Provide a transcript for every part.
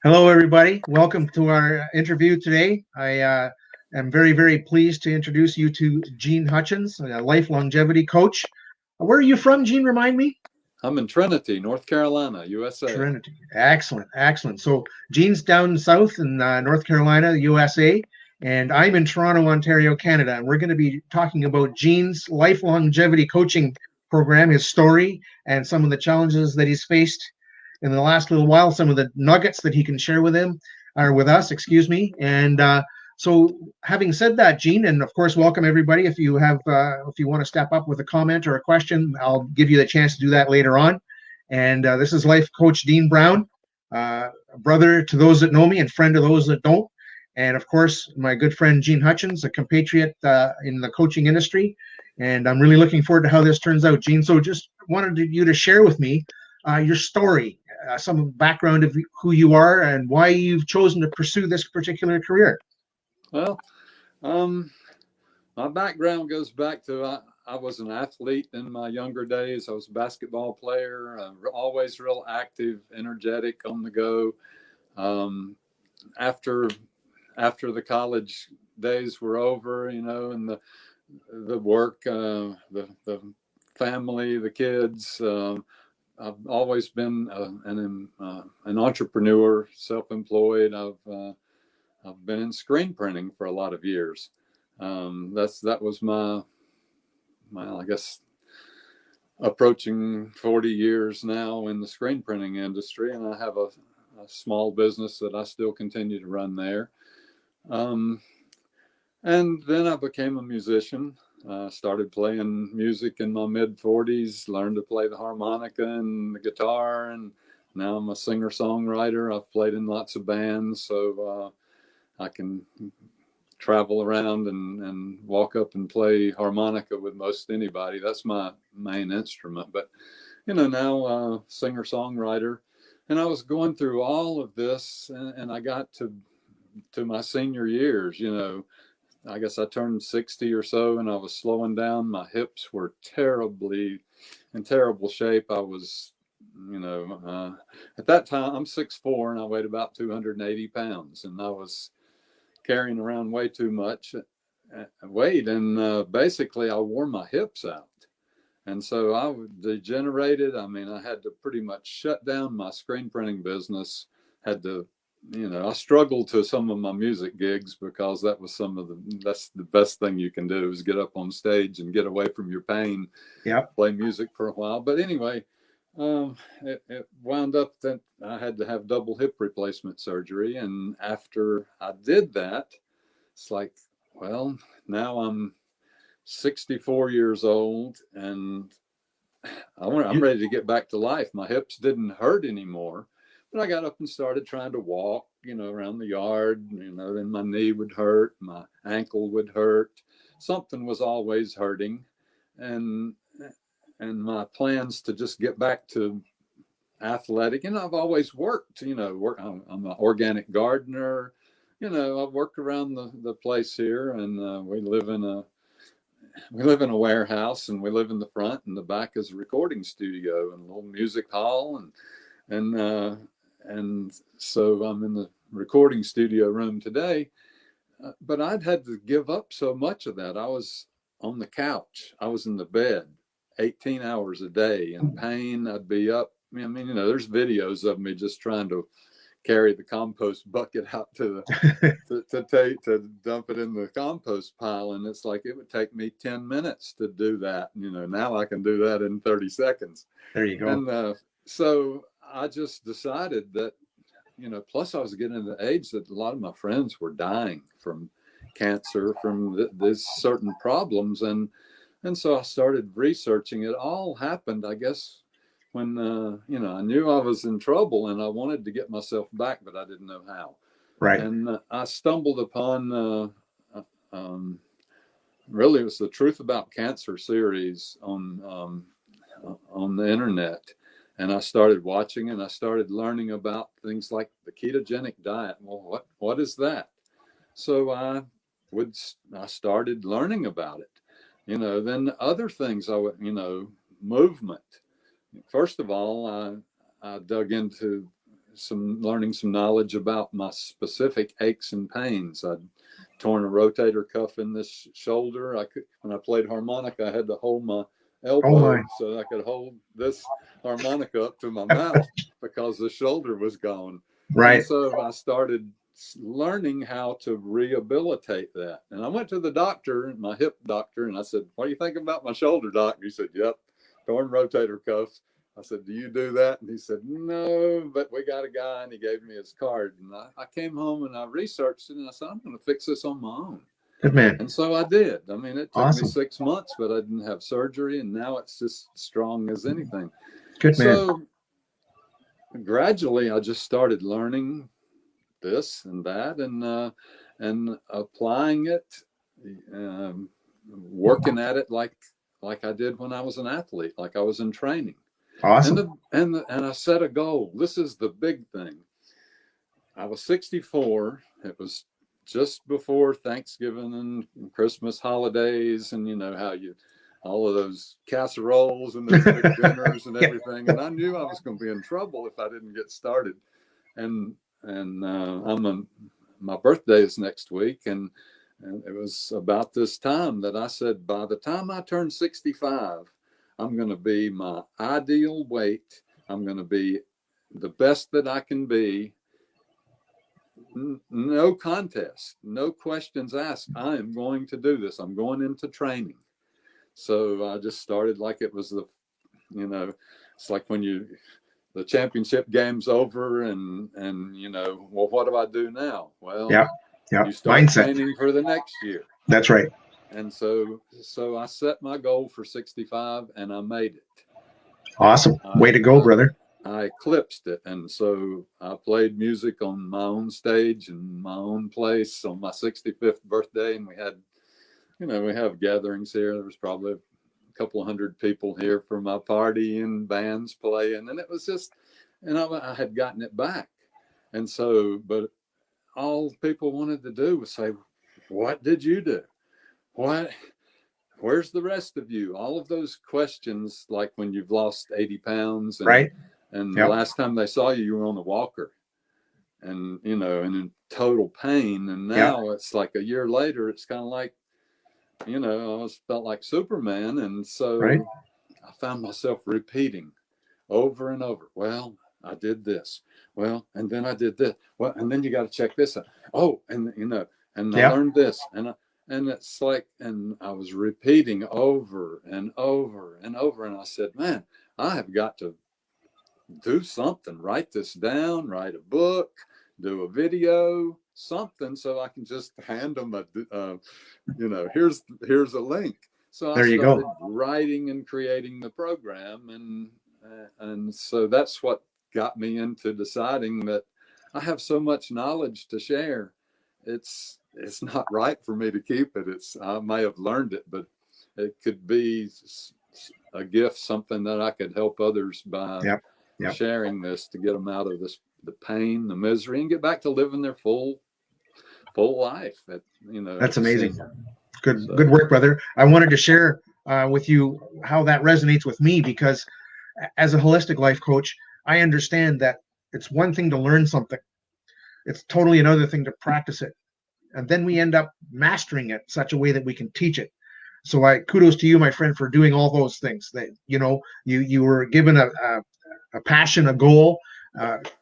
Hello, everybody. Welcome to our interview today. I am very, very pleased to introduce you to Gene Hutchens, a life longevity coach. Where are you from, Gene? Remind me. I'm in Trinity, North Carolina, USA. Trinity. Excellent, excellent. So Gene's down south in North Carolina, USA, and I'm in Toronto, Ontario, Canada. And we're going to be talking about Gene's life longevity coaching program, his story, and some of the challenges that he's faced in the last little while. Some of the nuggets that he can share with him, or with us, excuse me. And so, having said that, Gene, and of course, welcome everybody. If you want to step up with a comment or a question, I'll give you the chance to do that later on. And this is Life Coach Dean Brown, a brother to those that know me and friend to those that don't. And of course, my good friend Gene Hutchens, a compatriot in the coaching industry. And I'm really looking forward to how this turns out, Gene. So just wanted you to share with me your story, some background of who you are and why you've chosen to pursue this particular career. Well, um, my background goes back to I was an athlete in my younger days. I was a basketball player, always real active, energetic, on the go. Um, after after the college days were over, and the work, the family, the kids. I've always been an entrepreneur, self-employed. I've been in screen printing for a lot of years. That was my I guess approaching 40 years now in the screen printing industry, and I have a small business that I still continue to run there. Um, and then I became a musician. Started playing music in my mid 40s, learned to play the harmonica and the guitar, and now I'm a singer songwriter. I've played in lots of bands, so I can travel around and walk up and play harmonica with most anybody. That's my main instrument. But now singer songwriter, and I was going through all of this, and I got to my senior years. I guess I turned 60 or so, and I was slowing down. My hips were in terrible shape. I was, at that time, I'm 6'4", and I weighed about 280 pounds, and I was carrying around way too much weight, and basically I wore my hips out. And so I degenerated. I mean, I had to pretty much shut down my screen printing business. Had to, I struggled to some of my music gigs because that's the best thing you can do is get up on stage and get away from your pain, Yep. play music for a while. But anyway, it wound up that I had to have double hip replacement surgery. And after I did that, it's like, well, now I'm 64 years old, and I'm ready to get back to life. My hips didn't hurt anymore, but I got up and started trying to walk, around the yard. Then my knee would hurt, my ankle would hurt. Something was always hurting, and my plans to just get back to athletic. And I've always worked. I'm an organic gardener. I've worked around the place here, and we live in a warehouse, and we live in the front, and the back is a recording studio and a little music hall, and so I'm in the recording studio room today. But I'd had to give up so much of that. I was on the couch. I was in the bed 18 hours a day in pain. I'd be up. I mean, there's videos of me just trying to carry the compost bucket out to dump it in the compost pile, and it's like it would take me 10 minutes to do that. Now I can do that in 30 seconds. There you go. And so I just decided that, plus I was getting to the age that a lot of my friends were dying from cancer, from these certain problems, and so I started researching. It all happened, I guess, when I knew I was in trouble, and I wanted to get myself back, but I didn't know how. Right. And I stumbled upon really, it was the Truth About Cancer series on the internet, and I started watching, and I started learning about things like the ketogenic diet. Well, what is that? So I started learning about it. Then other things movement. First of all, I dug into learning some knowledge about my specific aches and pains. I'd torn a rotator cuff in this shoulder. When I played harmonica, I had to hold my elbow so I could hold this harmonica up to my mouth because the shoulder was gone. Right. And so I started learning how to rehabilitate that. And I went to the doctor, my hip doctor, and I said, "What do you think about my shoulder, doc?" And he said, "Yep, torn rotator cuff." I said, "Do you do that?" And he said, "No, but we got a guy," and he gave me his card. And I came home and I researched it, and I said, "I'm going to fix this on my own." Good man. And so I did. I mean, it took Awesome. me 6 months, but I didn't have surgery, and now it's just strong as anything. Good man. So gradually, I just started learning this and that, and applying it, working at it like I did when I was an athlete, like I was in training. Awesome. And I set a goal. This is the big thing. I was 64. It was just before Thanksgiving and Christmas holidays, and you know how all of those casseroles and those big dinners and everything. And I knew I was going to be in trouble if I didn't get started. And my birthday is next week, and it was about this time that I said, by the time I turn 65, I'm going to be my ideal weight. I'm going to be the best that I can be. No contest, no questions asked. I am going to do this. I'm going into training. So I just started like it was it's like when the championship game's over and well, what do I do now? Well, you start mindset. Training for the next year. That's right. And so I set my goal for 65 and I made it. Awesome. Way to go, brother. I eclipsed it. And so I played music on my own stage in my own place on my 65th birthday. And we had, we have gatherings here. There was probably a couple of hundred people here for my party and bands playing. And it was just, I had gotten it back. And so, but all people wanted to do was say, "What did you do? Where's the rest of you?" All of those questions, like when you've lost 80 pounds. And, right. And the last time they saw you, you were on the walker and, and in total pain. And now it's like a year later, it's kind of like, I always felt like Superman. And so I found myself repeating over and over. Well, I did this. Well, and then I did this. Well, and then you got to check this out. Oh, and and I learned this. And it's like, and I was repeating over and over and over. And I said, man, I have got to do something, write this down, write a book, do a video, something, so I can just hand them here's a link. So I started writing and creating the program, and so that's what got me into deciding that I have so much knowledge to share. It's not right for me to keep it. I may have learned it, but it could be a gift, something that I could help others by sharing this to get them out of the pain, the misery, and get back to living their full life. That's amazing. Good work, brother. I wanted to share with you how that resonates with me, because as a holistic life coach, I understand that it's one thing to learn something. It's totally another thing to practice it. And then we end up mastering it such a way that we can teach it. So kudos to you, my friend, for doing all those things. That you were given a passion, a goal.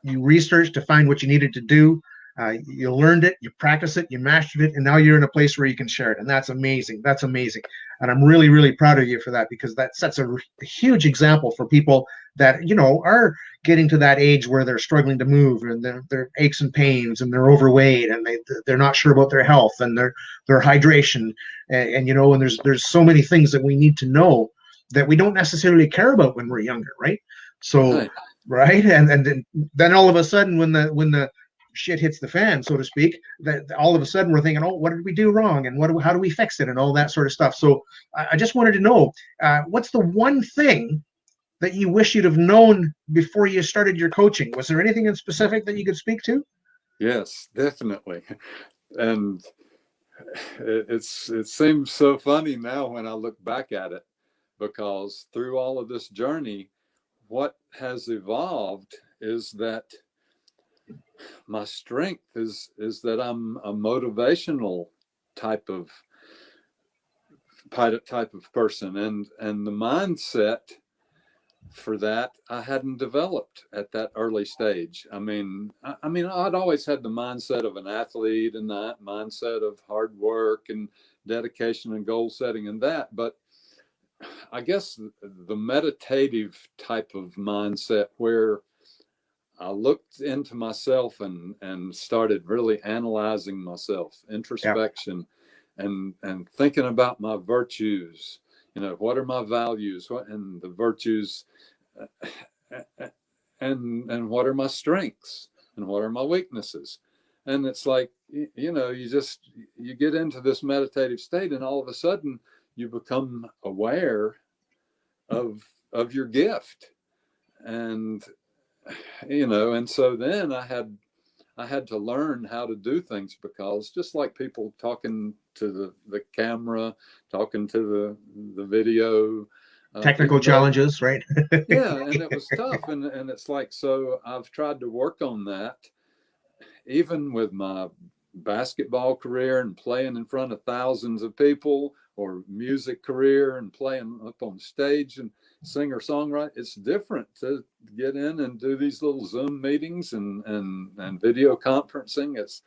You researched to find what you needed to do. You learned it, you practiced it, you mastered it, and now you're in a place where you can share it. And that's amazing. That's amazing. And I'm really, really proud of you for that, because that sets a huge example for people that, are getting to that age where they're struggling to move, and their aches and pains, and they're overweight, and they're not sure about their health and their hydration. And there's so many things that we need to know that we don't necessarily care about when we're younger. Right. So, right. And then all of a sudden, when the shit hits the fan, so to speak, that all of a sudden we're thinking, oh, what did we do wrong, and how do we fix it, and all that sort of stuff. So I just wanted to know, what's the one thing that you wish you'd have known before you started your coaching? Was there anything in specific that you could speak to? Yes, definitely. And it seems so funny now when I look back at it, because through all of this journey, what has evolved is that my strength is that I'm a motivational type of person, and the mindset for that I hadn't developed at that early stage. I mean, I'd always had the mindset of an athlete and that mindset of hard work and dedication and goal setting and that, but I guess the meditative type of mindset where I looked into myself and started really analyzing myself, Yeah. introspection, and thinking about my virtues. You know, what are my values? What and the virtues, and what are my strengths, and what are my weaknesses? And it's like, you know, you get into this meditative state, and all of a sudden you become aware of your gift, and you know, and so then I had to learn how to do things, because just like people talking to the camera, talking to the video, Technical even though, challenges, right? yeah, and it was tough, and it's like, so I've tried to work on that, even with my basketball career and playing in front of thousands of people, or music career and playing up on stage and singer songwriter. It's different to get in and do these little Zoom meetings and video conferencing. It's,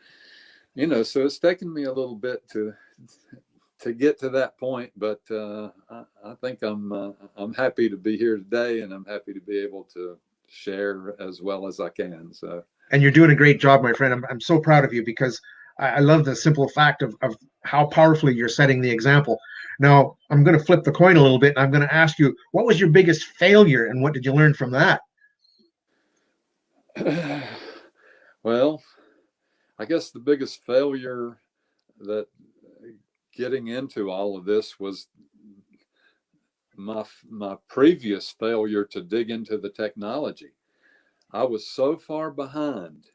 you know, so it's taken me a little bit to get to that point, but I think I'm happy to be here today, and I'm happy to be able to share as well as I can. So. And you're doing a great job, my friend. I'm so proud of you, because I love the simple fact of how powerfully you're setting the example. Now, I'm going to flip the coin a little bit, and I'm going to ask you, what was your biggest failure, and what did you learn from that? Well, I guess the biggest failure that getting into all of this was my previous failure to dig into the technology. I was so far behind.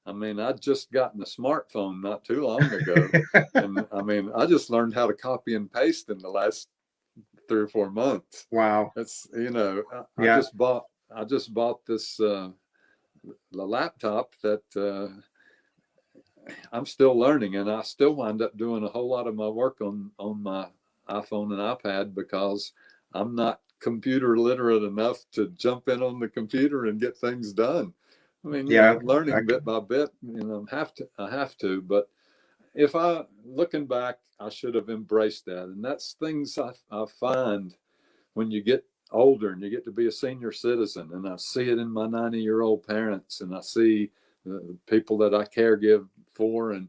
I mean, I'd just gotten a smartphone not too long ago. And I mean, I just learned how to copy and paste in the last 3 or 4 months. Wow. It's, you know, Yeah. I just bought this the laptop that I'm still learning, and I still wind up doing a whole lot of my work on my iPhone and iPad, because I'm not computer literate enough to jump in on the computer and get things done. I mean, you know, Yeah. I'm learning bit by bit. You know, I have to. But if I looking back, I should have embraced that. And that's things I find when you get older and you get to be a senior citizen. And I see it in my 90-year-old parents, and I see the people that I caregive for. And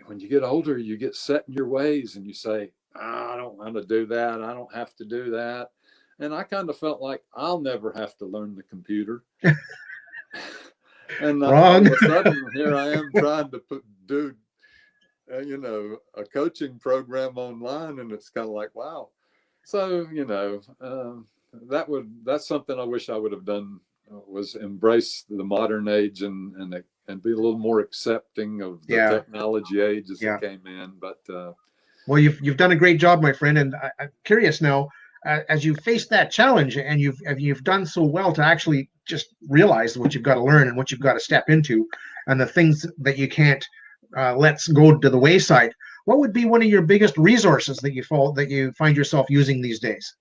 when you get older, you get set in your ways, and you say, I don't want to do that. I don't have to do that. And I kind of felt like I'll never have to learn the computer. And all Wrong. of a sudden, here I am trying to do, you know, a coaching program online, and it's kind of like, wow. So, you know, that's something I wish I would have done, was embrace the modern age and be a little more accepting of the Yeah. technology age as Yeah. it came in. But Well, you've done a great job, my friend, and I'm curious now, as you face that challenge, and you've done so well to actually just realize what you've got to learn and what you've got to step into, and the things that you can't let go to the wayside. What would be one of your biggest resources that you find yourself using these days?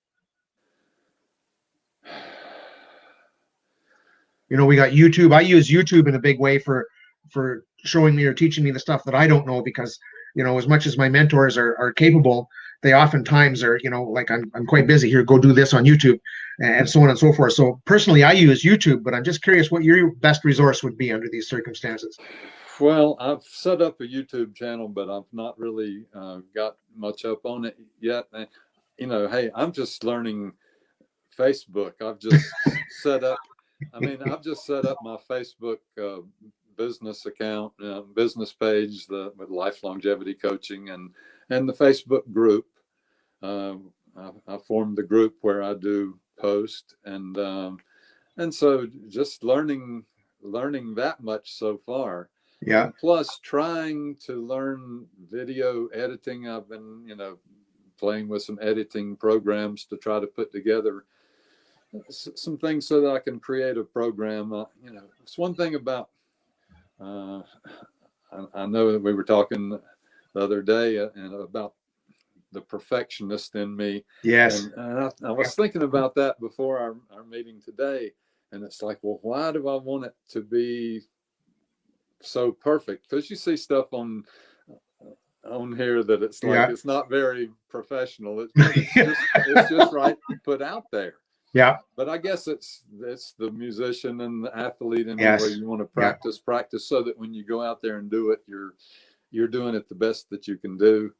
You know, we got YouTube. I use YouTube in a big way for showing me or teaching me the stuff that I don't know, because you know, as much as my mentors are capable, they oftentimes are, you know, like I'm quite busy here, go do this on YouTube, and so on and so forth. So personally, I use YouTube, but I'm just curious what your best resource would be under these circumstances. well, I've set up a YouTube channel, but I've not really got much up on it yet. You know, hey, I'm just learning Facebook. I've just set up. I mean, I've just set up my Facebook business account, business page, with life longevity coaching, and the Facebook group. I formed the group where I do post, and so just learning that much so far. Yeah. And plus trying to learn video editing. I've been, you know, playing with some editing programs to try to put together some things so that I can create a program. You know, it's one thing about uh, I know that we were talking the other day and about the perfectionist in me. Yes. And I was thinking about that before our meeting today. And it's like, well, why do I want it to be so perfect? Because you see stuff on here that it's like, Yeah. it's not very professional. It's just right put out there. Yeah. But I guess it's the musician and the athlete in me, where Yes. you want to Yeah. practice so that when you go out there and do it, you're doing it the best that you can do.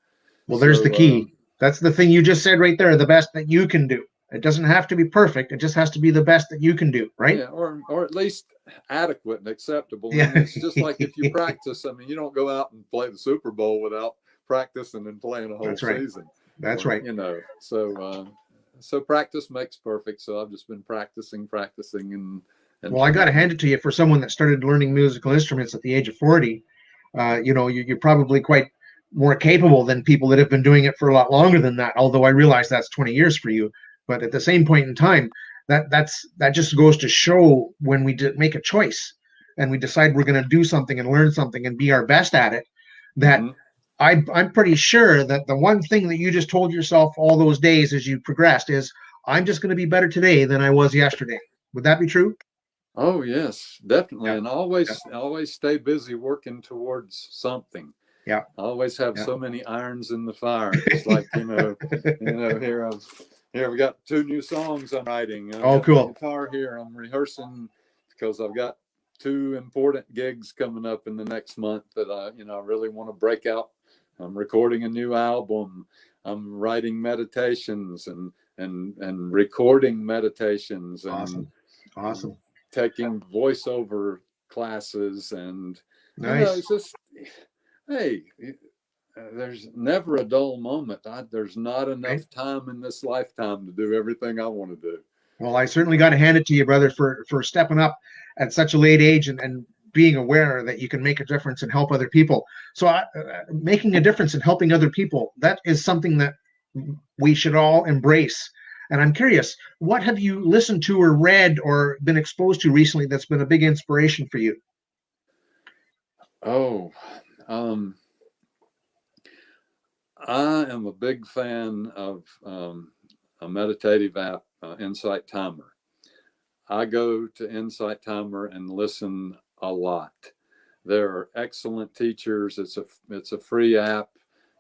Well, there's the So key. That's the thing you just said right there, the best that you can do. It doesn't have to be perfect. It just has to be the best that you can do, right? yeah, or at least adequate and acceptable. Yeah. And it's just like if you practice, I mean, you don't go out and play the Super Bowl without practicing and playing a whole That's right. season. That's Or, right. So practice makes perfect. So I've just been practicing and Well, I got to hand it to you for someone that started learning musical instruments at the age of 40. You're probably quite more capable than people that have been doing it for a lot longer than that. Although I realize that's 20 years for you, but at the same point in time, that just goes to show when we make a choice and we decide we're going to do something and learn something and be our best at it. That mm-hmm. I'm pretty sure that the one thing that you just told yourself all those days as you progressed is, I'm just going to be better today than I was yesterday. Would that be true? Oh yes, definitely. Yeah. And Yeah. always stay busy working towards something. Yeah. I always have Yeah. so many irons in the fire. Just like, here we got 2 new songs I'm writing. I've Oh, got my cool. guitar here. I'm rehearsing because I've got 2 important gigs coming up in the next month that I really want to break out. I'm recording a new album. I'm writing meditations and recording meditations and Awesome. taking voiceover classes. And Nice. it's just, hey, there's never a dull moment. There's not Right. enough time in this lifetime to do everything I want to do. Well, I certainly got to hand it to you, brother, for stepping up at such a late age and being aware that you can make a difference and help other people. So, making a difference and helping other people, that is something that we should all embrace. And I'm curious, what have you listened to or read or been exposed to recently that's been a big inspiration for you? Oh, I am a big fan of a meditative app, Insight Timer. I go to Insight Timer and listen a lot. There are excellent teachers. It's a free app.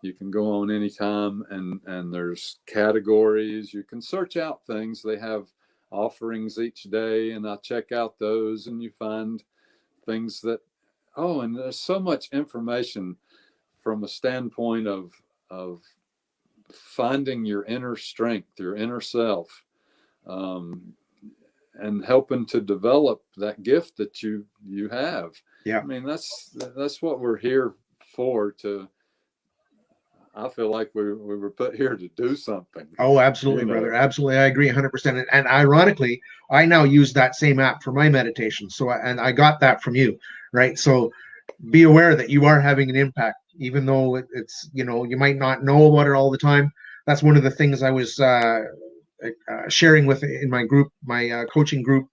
You can go on anytime, and there's categories. You can search out things. They have offerings each day, and I check out those, and you find things that, and there's so much information from a standpoint of finding your inner strength, your inner self, um, and helping to develop that gift that you have. Yeah. I mean, that's what we're here for. I feel like we were put here to do something. Oh, absolutely, brother. Absolutely. I agree 100%. And ironically, I now use that same app for my meditation. So, and I got that from you, right? So be aware that you are having an impact, even though it's, you might not know about it all the time. That's one of the things I was sharing with in my group, my coaching group,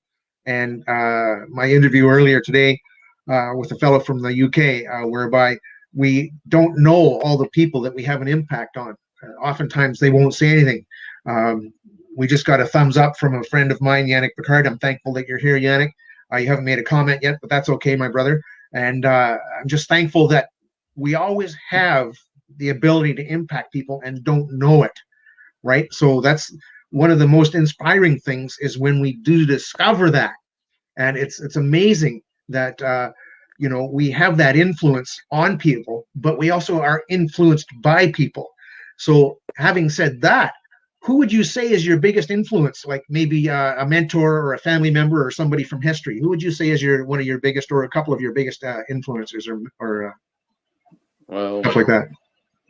and my interview earlier today with a fellow from the UK, whereby we don't know all the people that we have an impact on. Oftentimes they won't say anything. We just got a thumbs up from a friend of mine, Yannick Picard. I'm thankful that you're here, Yannick. You haven't made a comment yet, but that's okay, my brother. And I'm just thankful that we always have the ability to impact people and don't know it, right? So that's one of the most inspiring things is when we do discover that. And it's amazing that we have that influence on people, but we also are influenced by people. So having said that, who would you say is your biggest influence? Like maybe a mentor or a family member or somebody from history. Who would you say is one of your biggest or a couple of your biggest influencers or stuff like that?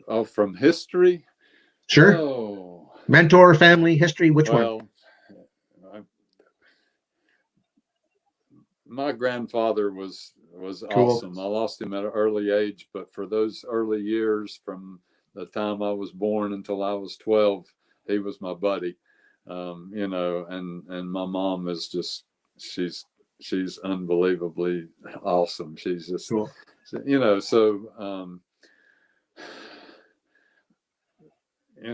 Oh, from history. Sure. Oh, mentor, family, history. Which one? My grandfather was Cool. awesome. I lost him at an early age, but for those early years, from the time I was born until I was 12, he was my buddy. And my mom is she's she's unbelievably awesome. She's just, Cool. so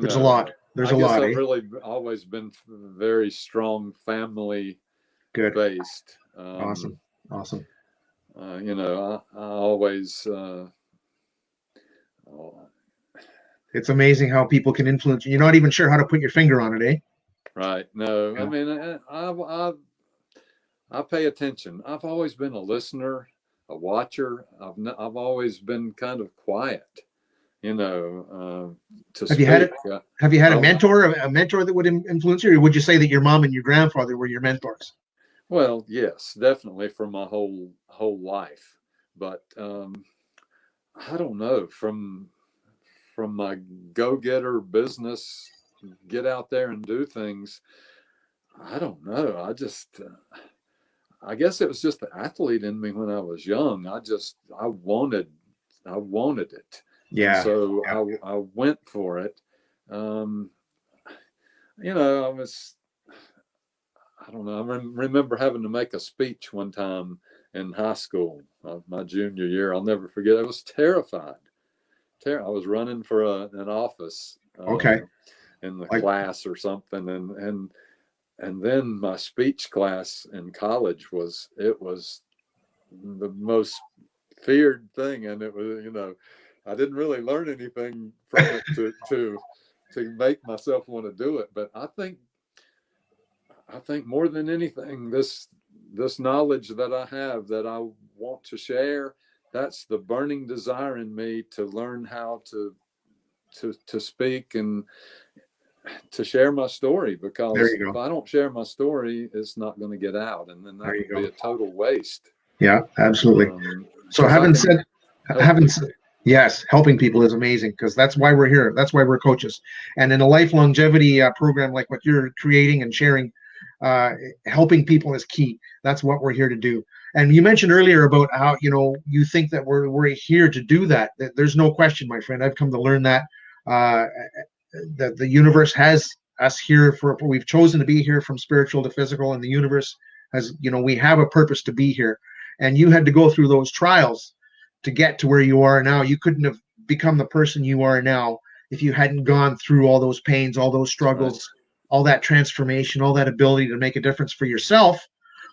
There's a lot. There's I a guess lot, I've eh? really always been very strong family Good. based. Awesome. Awesome. I always, It's amazing how people can influence you. You're not even sure how to put your finger on it, eh? right. No, I Yeah. mean, I pay attention. I've always been a listener, a watcher. I've always been kind of quiet, to Have you had speak. it? Have you had I, a mentor that would influence you, or would you say that your mom and your grandfather were your mentors? well, yes, definitely for my whole life, but I don't know, from my go-getter business, get out there and do things. I don't know. I guess it was just the athlete in me when I was young. I wanted it, and Yeah. so Yeah. I went for it. Um, I was, I don't know. I remember having to make a speech one time in high school, my junior year. I'll never forget. I was terrified. I was running for an office Okay. in the Like, class or something, and then my speech class in college was the most feared thing, and it was, I didn't really learn anything from it to make myself want to do it. But I think more than anything, this knowledge that I have that I want to share, that's the burning desire in me to learn how to speak and to share my story, there because you if go. I don't share my story, it's not going to get out, and then There that you would be go. a total waste. Yeah, absolutely. So Because I having said, can help having said, people. yes, helping people is amazing because that's why we're here. That's why we're coaches. And in a life longevity program like what you're creating and sharing, uh, helping people is key. That's what we're here to do. And you mentioned earlier about how you think that we're here to do that. There's no question, my friend. I've come to learn uh, that the universe has us here for we've chosen to be here from spiritual to physical, and the universe has we have a purpose to be here. And you had to go through those trials to get to where you are now. You couldn't have become the person you are now if you hadn't gone through all those pains, all those That's right. struggles, all that transformation, all that ability to make a difference for yourself.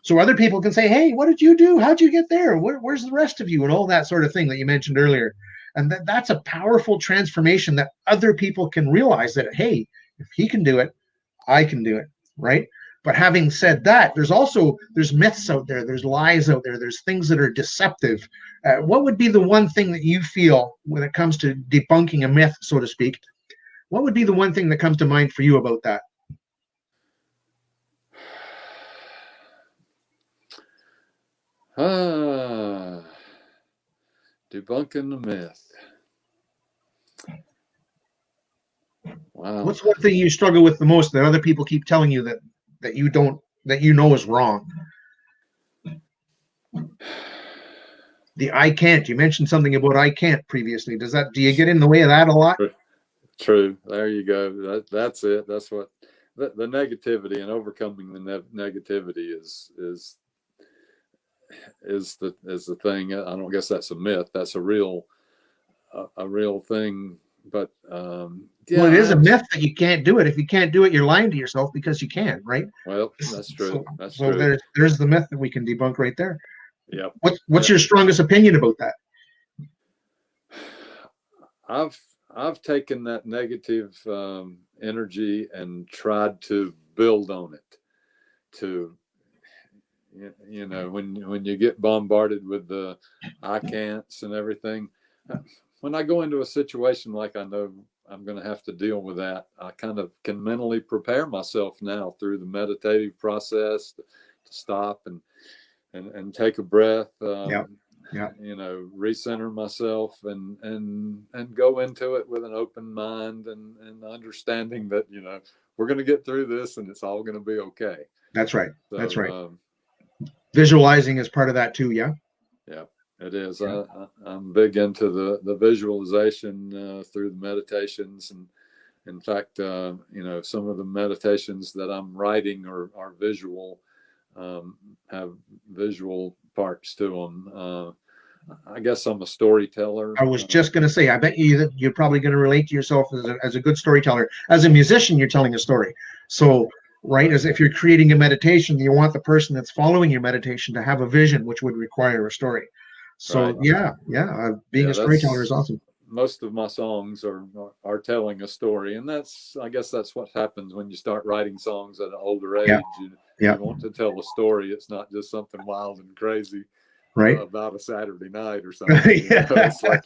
So other people can say, hey, what did you do? How'd you get there? Where's the rest of you? And all that sort of thing that you mentioned earlier. And that's a powerful transformation that other people can realize that, hey, if he can do it, I can do it, right? But having said that, there's myths out there, there's lies out there, there's things that are deceptive. What would be the one thing that you feel when it comes to debunking a myth, so to speak? What would be the one thing that comes to mind for you about that? Ah, debunking the myth. Wow. What's one thing you struggle with the most that other people keep telling you that you don't that is wrong? The I can't. You mentioned something about I can't previously. Do you get in the way of that a lot? True. There you go. That's it. That's what the negativity and overcoming the negativity is the thing. I don't guess that's a myth. That's a real thing. But Well, yeah, it I is a have. myth that you can't do it. If you can't do it, you're lying to yourself because you can, right? Well, that's true. So, That's so true. there's the myth that we can debunk right there. Yep. What's your strongest opinion about that? I've I've taken that negative energy and tried to build on it. To when you get bombarded with the I can'ts and everything, when I go into a situation like I know I'm going to have to deal with that, I kind of can mentally prepare myself now through the meditative process to stop and take a breath, Yeah, yeah, recenter myself and go into it with an open mind and understanding that, we're going to get through this and it's all going to be okay. that's right. That's right. So, Visualizing is part of that too. Yeah, yeah, it is. yeah. I'm big into the visualization through the meditations. And in fact, some of the meditations that I'm writing are visual. have visual parts to them. I guess I'm a storyteller. I was just going to say, I bet you that you're probably going to relate to yourself as a good storyteller. As a musician, you're telling a story. So, right, as if you're creating a meditation, you want the person that's following your meditation to have a vision, which would require a story. So, Right. being Yeah, a storyteller is awesome. Most of my songs are telling a story, and I guess that's what happens when you start writing songs at an older age. Yeah, yeah, You want to tell a story. It's not just something wild and crazy right. about a Saturday night or something. Yeah. It's like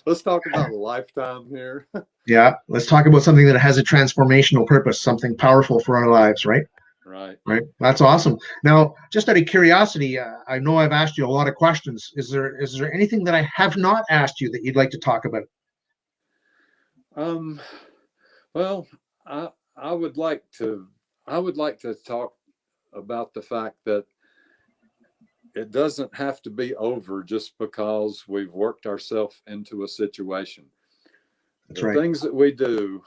let's talk about a lifetime here. Yeah, let's talk about something that has a transformational purpose, something powerful for our lives, right? Right. Right. That's awesome. Now, just out of curiosity, I know I've asked you a lot of questions. Is there anything that I have not asked you that you'd like to talk about? Um, well, I would like to talk about the fact that it doesn't have to be over just because we've worked ourselves into a situation. That's The right. things that we do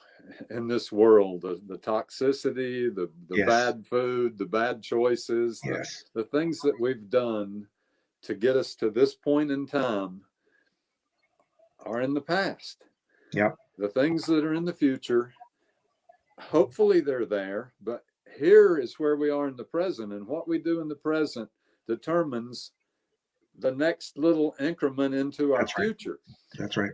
in this world, the toxicity, the Yes. bad food, the bad choices, Yes. the things that we've done to get us to this point in time are in the past. Yeah. The things that are in the future, hopefully they're there, but here is where we are in the present, and what we do in the present determines the next little increment into our That's right. future. That's right.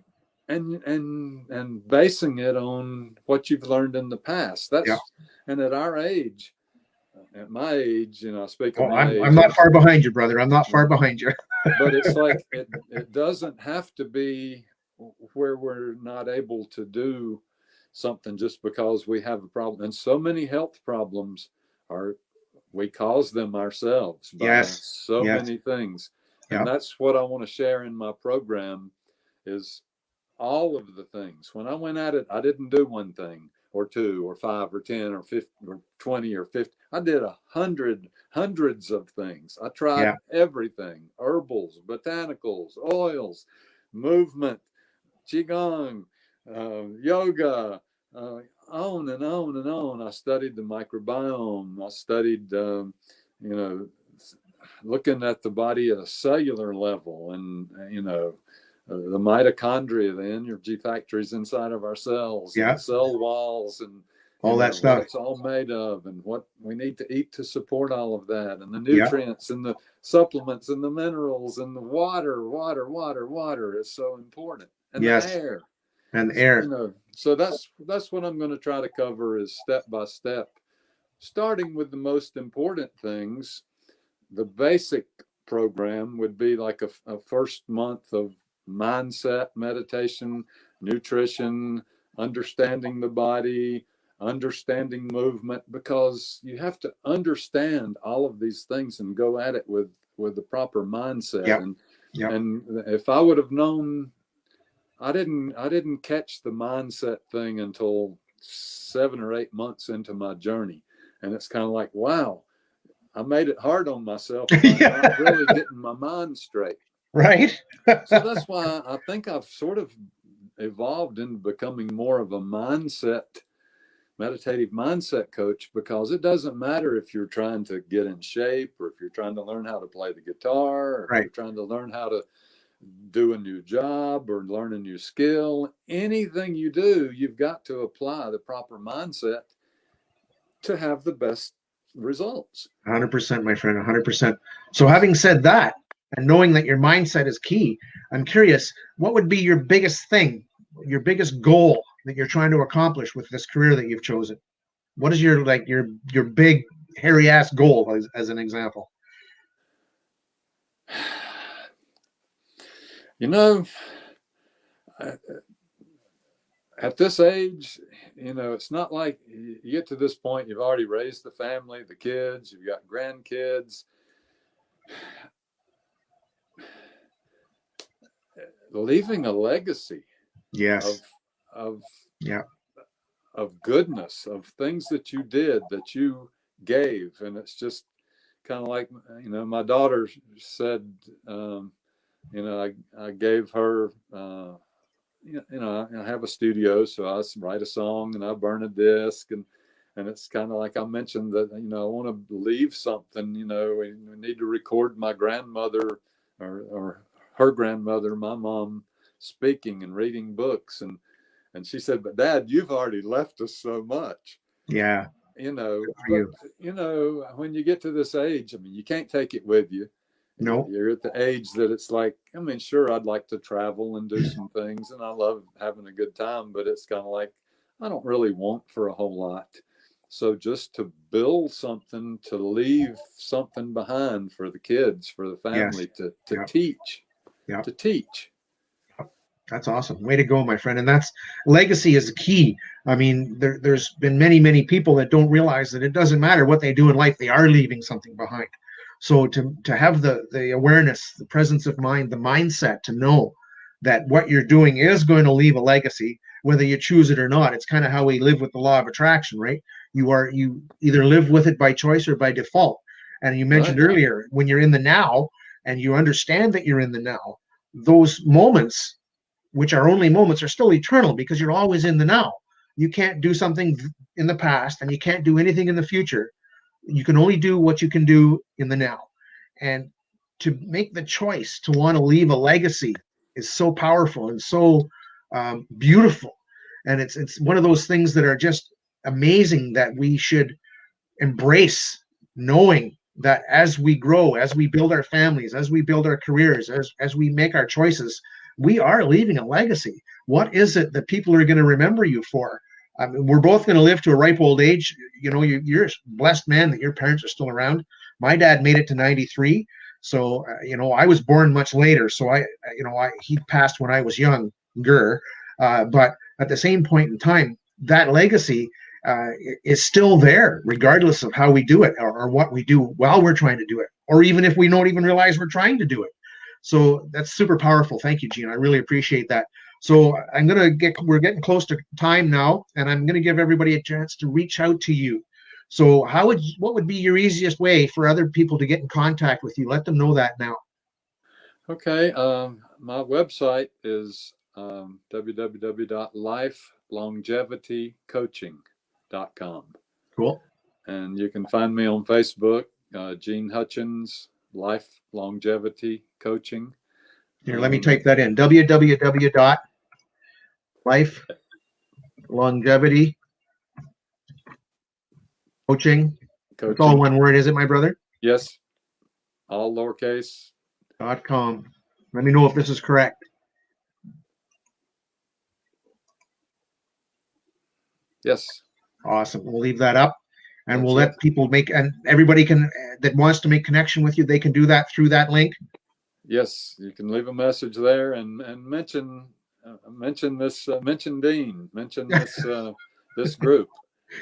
And basing it on what you've learned in the past. Yeah. And at our age, at my age, I speak of Oh, my I'm age, not far behind you, brother. I'm not far behind you. but it's like it doesn't have to be where we're not able to do something just because we have a problem. And so many health problems are, we cause them ourselves by Yes. so Yes. many things. And Yeah. that's what I want to share in my program is all of the things. When I went at it, I didn't do one thing or two or five or 10 or 50 or 20 or 50. I did hundreds of things. I tried Yeah. everything: herbals, botanicals, oils, movement, qigong, yoga, on and on and on. I studied the microbiome. I studied, looking at the body at a cellular level, and the mitochondria, the energy factories inside of our cells, and Yeah. the cell walls, and All that what stuff. it's all made of, and what we need to eat to support all of that, and the Yeah. nutrients, and the supplements, and the minerals, and the water. Water is so important, and the Yes. air. And air. So that's what I'm going to try to cover is step by step, starting with the most important things. The basic program would be like a first month of mindset, meditation, nutrition, understanding the body, understanding movement, because you have to understand all of these things and go at it with the proper mindset. Yeah. And Yeah. and if I would have known, I didn't catch the mindset thing until 7 or 8 months into my journey. And it's kind of like, wow, I made it hard on myself by Yeah. not really getting my mind straight. Right. So that's why I think I've sort of evolved into becoming more of a meditative mindset coach, because it doesn't matter if you're trying to get in shape, or if you're trying to learn how to play the guitar, or if Right. you're trying to learn how to do a new job or learn a new skill. Anything you do, you've got to apply the proper mindset to have the best results. 100%, my friend. 100%. So, having said that, and knowing that your mindset is key, I'm curious, what would be your biggest thing, your biggest goal that you're trying to accomplish with this career that you've chosen? What is your big hairy ass goal, as an example? You know, at this age, it's not like you get to this point, you've already raised the family, the kids, you've got grandkids. Leaving a legacy Yes. of Yeah. of goodness, of things that you did, that you gave. And it's just kind of like, my daughter said, I gave her, I have a studio, so I write a song and I burn a disc, and And it's kind of like I mentioned that, you know, I want to leave something, you know, we need to record my grandmother or her grandmother, my mom, speaking and reading books. And she said, but Dad, you've already left us so much. Yeah. You know, Good for but, you. you know, when you get to this age, I mean, you can't take it with you. No. You're at the age that it's like, I mean, sure, I'd like to travel and do some things, and I love having a good time, but it's kind of like, I don't really want for a whole lot. So just to build something, to leave something behind for the kids, for the Yes. family, to Yeah. teach, Yeah. to teach. That's awesome. Way to go, my friend. And that's legacy is key. I mean, there's been many, many people that don't realize that it doesn't matter what they do in life, they are leaving something behind. So to have the awareness, the presence of mind, the mindset to know that what you're doing is going to leave a legacy, whether you choose it or not. It's kind of how we live with the law of attraction, right? You either live with it by choice or by default. And you mentioned Right. earlier, when you're in the now and you understand that you're in the now, those moments, which are only moments, are still eternal because you're always in the now. You can't do something in the past and you can't do anything in the future. You can only do what you can do in the now. And to make the choice to want to leave a legacy is so powerful and so beautiful. And it's one of those things that are just amazing that we should embrace, knowing that as we grow, as we build our families, as we build our careers, as we make our choices, we are leaving a legacy. What is it that people are going to remember you for? I mean, we're both going to live to a ripe old age. You know, you're a blessed man that your parents are still around. My dad made it to 93. So, you know, I was born much later. So he passed when I was younger. But at the same point in time, that legacy is still there, regardless of how we do it or what we do while we're trying to do it, or even if we don't even realize we're trying to do it. So that's super powerful. Thank you, Gene. I really appreciate that. So we're getting close to time now, and I'm going to give everybody a chance to reach out to you. So what would be your easiest way for other people to get in contact with you? Let them know that now. Okay. My website is www.lifelongevitycoaching.com. Cool. And you can find me on Facebook, Gene Hutchens, Life Longevity Coaching. Here, let me type that in. www.lifelongevitycoaching. It's all one word, is it, my brother? Yes. All lowercase. .com. Let me know if this is correct. Yes. Awesome. We'll leave that up, and we'll That's let people and everybody that wants to make connection with you, they can do that through that link. Yes, you can leave a message there and mention this, mention Dean, mention this this group.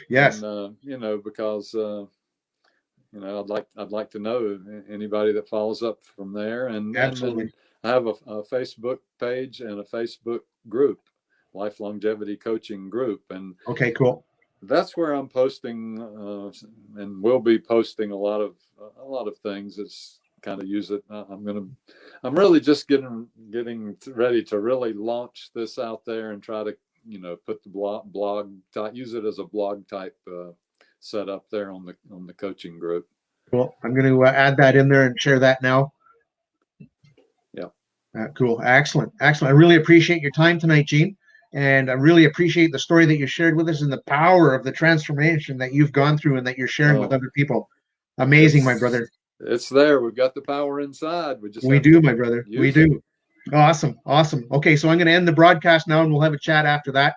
Yes. And you know, because you know, I'd like to know anybody that follows up from there. And Absolutely. then I have a Facebook page and a Facebook group, Life Longevity Coaching Group. And okay, cool. That's where I'm posting and will be posting a lot of things. It's kind of use it. I'm really just getting ready to really launch this out there and try to, you know, put the blog type, use it as a blog type setup there on the coaching group. Cool. I'm going to add that in there and share that now. Yeah. Cool. Excellent. Excellent. I really appreciate your time tonight, Gene. And I really appreciate the story that you shared with us and the power of the transformation that you've gone through and that you're sharing with other people. Amazing, my brother. It's there. We've got the power inside. We do, my brother. We do. Awesome. Awesome. Okay, so I'm going to end the broadcast now and we'll have a chat after that.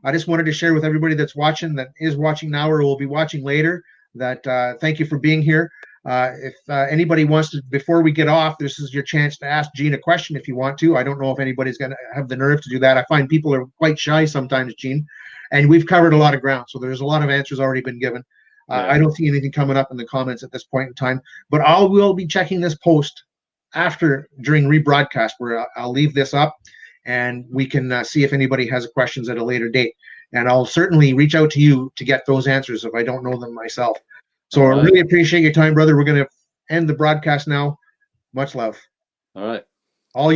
I just wanted to share with everybody that's watching, that is watching now or will be watching later, that thank you for being here. If anybody wants to, before we get off, this is your chance to ask Gene a question if you want to. I don't know if anybody's going to have the nerve to do that. I find people are quite shy sometimes, Gene, and we've covered a lot of ground. So there's a lot of answers already been given. I don't see anything coming up in the comments at this point in time, but I will be checking this post during rebroadcast where I'll leave this up and we can see if anybody has questions at a later date. And I'll certainly reach out to you to get those answers if I don't know them myself. So I really appreciate your time, brother. We're going to end the broadcast now. Much love. All right. All you